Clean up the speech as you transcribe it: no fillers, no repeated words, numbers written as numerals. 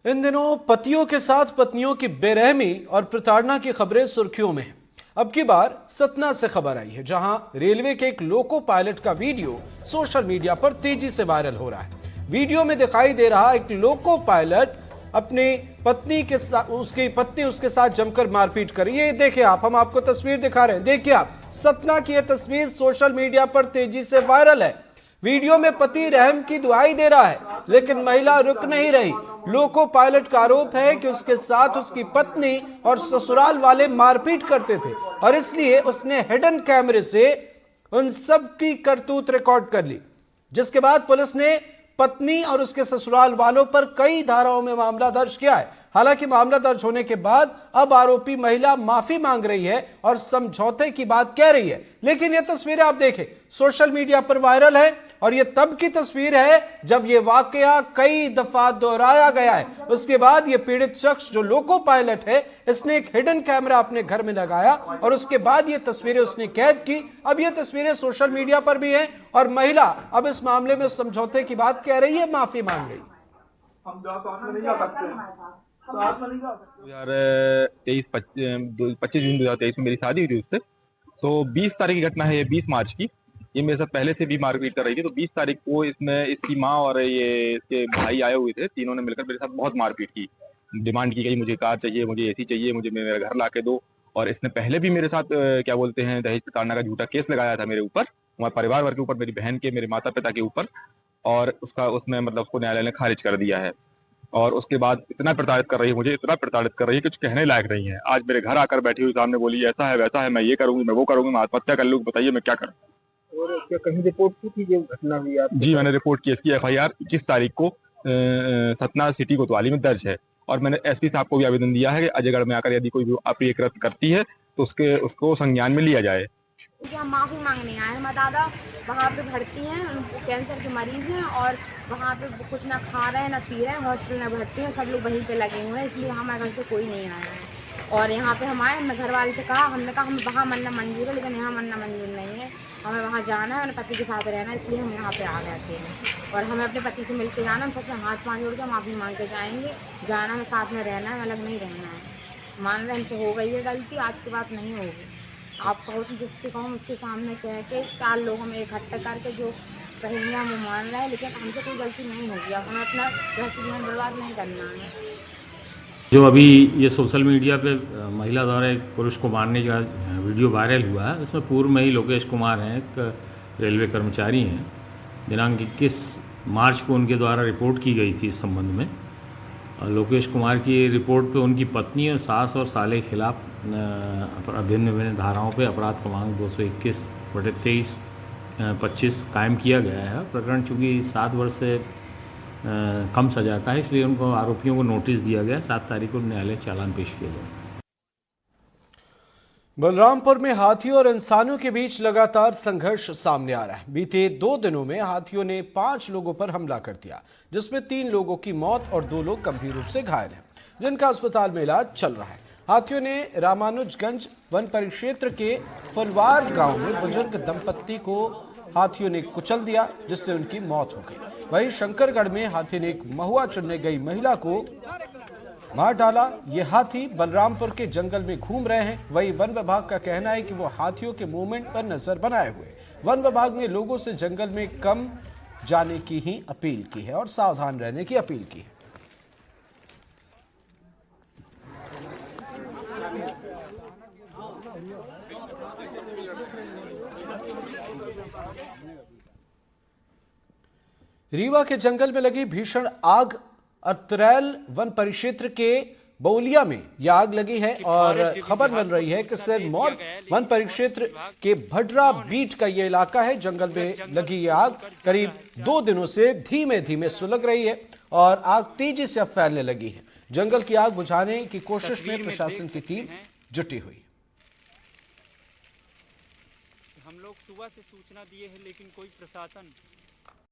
इन दिनों पतियों के साथ पत्नियों की बेरहमी और प्रताड़ना की खबरें सुर्खियों में हैं। अब की बार सतना से खबर आई है, जहां रेलवे के एक लोको पायलट का वीडियो सोशल मीडिया पर तेजी से वायरल हो रहा है। वीडियो में दिखाई दे रहा एक लोको पायलट अपनी पत्नी के साथ, उसकी पत्नी उसके साथ जमकर मारपीट कर रही है। ये देखिए आप, हम आपको तस्वीर दिखा रहे हैं। देखिए आप, सतना की यह तस्वीर सोशल मीडिया पर तेजी से वायरल है। वीडियो में पति रहम की दुहाई दे रहा है, लेकिन महिला रुक नहीं रही। लोको पायलट का आरोप है कि उसके साथ उसकी पत्नी और ससुराल वाले मारपीट करते थे और इसलिए उसने हिडन कैमरे से उन सब की करतूत रिकॉर्ड कर ली, जिसके बाद पुलिस ने पत्नी और उसके ससुराल वालों पर कई धाराओं में मामला दर्ज किया है। हालांकि मामला दर्ज होने के बाद अब आरोपी महिला माफी मांग रही है और समझौते की बात कह रही है। लेकिन यह तस्वीरें आप देखें, सोशल मीडिया पर वायरल है और यह तब की तस्वीर है जब यह वाकया कई दफा दोहराया गया है। उसके बाद यह पीड़ित शख्स जो लोको पायलट है, इसने एक हिडन कैमरा अपने घर में लगाया और उसके बाद यह तस्वीरें उसने कैद की। अब यह तस्वीरें सोशल मीडिया पर भी हैं और महिला अब इस मामले में समझौते की बात कह रही है, माफी मांग रही है। हम साथ में नहीं जा सकते, साथ में नहीं जा सकते। यार 25 जून 2023 में मेरी शादी हुई थी उससे। तो 20 तारीख की घटना है, ये 20 मार्च की। ये मेरे साथ पहले से भी मारपीट कर रही थी। तो 20 तारीख को इसमें इसकी माँ और ये इसके भाई आए हुए थे। तीनों ने मिलकर मेरे साथ बहुत मारपीट की। डिमांड की गई, मुझे कार चाहिए, मुझे एसी चाहिए, मुझे मेरे घर ला के दो। और इसने पहले भी मेरे साथ क्या बोलते हैं, दहेज प्रताड़ना का झूठा केस लगाया था मेरे ऊपर, हमारे परिवार वर्ग के ऊपर, मेरी बहन के, मेरे माता पिता के ऊपर। और उसमें मतलब उसको न्यायालय ने खारिज कर दिया है। और उसके बाद इतना प्रताड़ित कर रही है मुझे, इतना प्रताड़ित कर रही है कि कुछ कहने लायक नहीं है। आज मेरे घर आकर बैठी हुई सामने बोली ऐसा है वैसा है, मैं ये करूंगी, मैं वो करूंगी, मैं आत्महत्या कर लूंगी, बताइए मैं क्या करूं। और क्या कहीं रिपोर्ट की थी जो घटना हुई आप? जी, मैंने रिपोर्ट की। इसकी FIR 21 तारीख को सतना सिटी कोतवाली में दर्ज है। और मैंने SP साहब को भी आवेदन दिया है कि अजयगढ़ में आकर यदि कोई भी अप्रिय कृत्य करती है तो उसको संज्ञान में लिया जाए। हम माफ़ी मांगने आए हैं। दादा वहाँ पे भर्ती हैं, कैंसर के मरीज हैं और वहाँ पे कुछ ना खा रहे हैं ना पी रहे हैं, हॉस्पिटल में भर्ती हैं, सब लोग वहीं पे लगे हुए हैं, इसलिए हमारे घर से कोई नहीं आया है। और यहाँ पे हम आए, हमने घर वाले से कहा, हमने कहा हम वहाँ मरना मंजूर है, लेकिन यहाँ मरना मंजूर नहीं है, हमें वहाँ जाना है, अपने पति के साथ रहना है, इसलिए हम यहाँ पे आ गए थे। और हमें अपने पति से मिल के जाना, हम सबसे हाथ पाँव जोड़ के माफ़ी मांग के जाएंगे। जाना है, साथ में रहना है, अलग नहीं रहना है। मान रहे हमसे हो गई है गलती, आज के बाद नहीं होगी। आप कहो तो जिससे कहो उसके सामने कह के 4 लोग हमें इकट्ठे करके जो कहेंगे हम वो मान रहे हैं, लेकिन हमसे कोई गलती नहीं होगी। अब हमें अपना गृहस्थ जीवन बर्बाद नहीं करना है। जो अभी ये सोशल मीडिया पे महिला द्वारा एक पुरुष को मारने का वीडियो वायरल हुआ है, इसमें पूर्व में ही लोकेश कुमार हैं, एक रेलवे कर्मचारी हैं। दिनांक 21 मार्च को उनके द्वारा रिपोर्ट की गई थी इस संबंध में। लोकेश कुमार की रिपोर्ट पे उनकी पत्नी और सास और साले के खिलाफ भिन्न भिन्न धाराओं पे अपराध क्रमांक 221/23 25 कायम किया गया है। प्रकरण चूँकि 7 वर्ष से कम सजा का है, इसलिए उनको आरोपियों को नोटिस दिया गया। 7 तारीख को न्यायालय चालान पेश किया गया। बलरामपुर में हाथियों और इंसानों के बीच लगातार संघर्ष सामने आ रहा है। बीते 2 दिनों में हाथियों ने 5 लोगों पर हमला कर दिया, जिसमें 3 लोगों की मौत और 2 लोग गंभीर रूप से घायल हैं, जिनका अस्पताल में इलाज चल रहा है। हाथियों ने रामानुजगंज वन परिक्षेत्र के फुलवार गांव में बुजुर्ग दंपत्ति को हाथियों ने कुचल दिया, जिससे उनकी मौत हो गई। वहीं शंकरगढ़ में हाथी ने एक महुआ चुनने गई महिला को मार डाला। ये हाथी बलरामपुर के जंगल में घूम रहे हैं। वहीं वन विभाग का कहना है कि वो हाथियों के मूवमेंट पर नजर बनाए हुए। वन विभाग ने लोगों से जंगल में कम जाने की ही अपील की है और सावधान रहने की अपील की है। रीवा के जंगल में लगी भीषण आग। अतरैल वन परिक्षेत्र के बौलिया में यह आग लगी है और खबर मिल रही है कि सिरमौर वन परिक्षेत्र के भडरा बीट का यह इलाका है। जंगल में लगी यह आग करीब 2 दिनों से धीमे धीमे सुलग रही है और आग तेजी से अब फैलने लगी है। जंगल की आग बुझाने की कोशिश में प्रशासन की टीम जुटी हुई। हम लोग सुबह से सूचना दिए हैं, लेकिन कोई प्रशासन